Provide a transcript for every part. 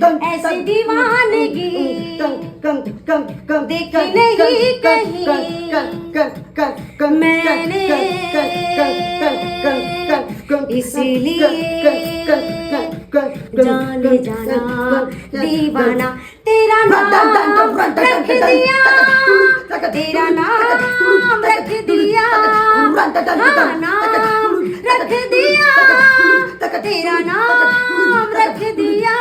ऐसी दीवानगी देखी नहीं कहीं मैंने, इसलिए जाने जाना दीवाना तेरा नाम रख दिया, तेरा नाम रख दिया, हाँ नाम रख दिया, तेरा नाम रख दिया।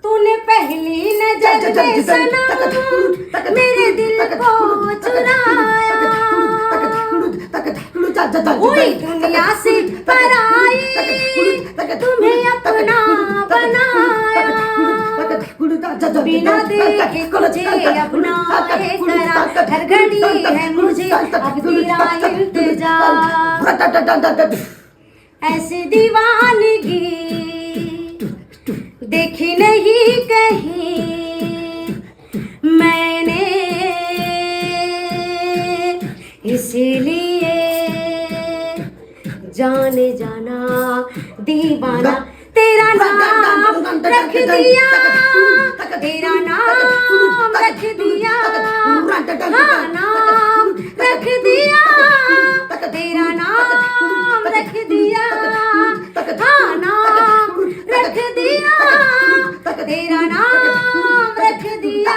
तूने पहली नजर में सनम मेरे दिल को चुराया, हुई दुनिया से पराई तुम्हें अपना बनाया, बिना देखे तुझे अपनाए करा, हर घड़ी है मुझे अब तेरा इंतजार। ऐसी दीवानगी देखी नहीं कहीं मैंने, इसीलिए जाने जाना दीवाना तेरा नाम रख दिया, तेरा नाम रख दिया, हाँ नाम रख दिया, तेरा नाम रख दिया, हाँ नाम रख दिया, तेरा नाम रख दिया।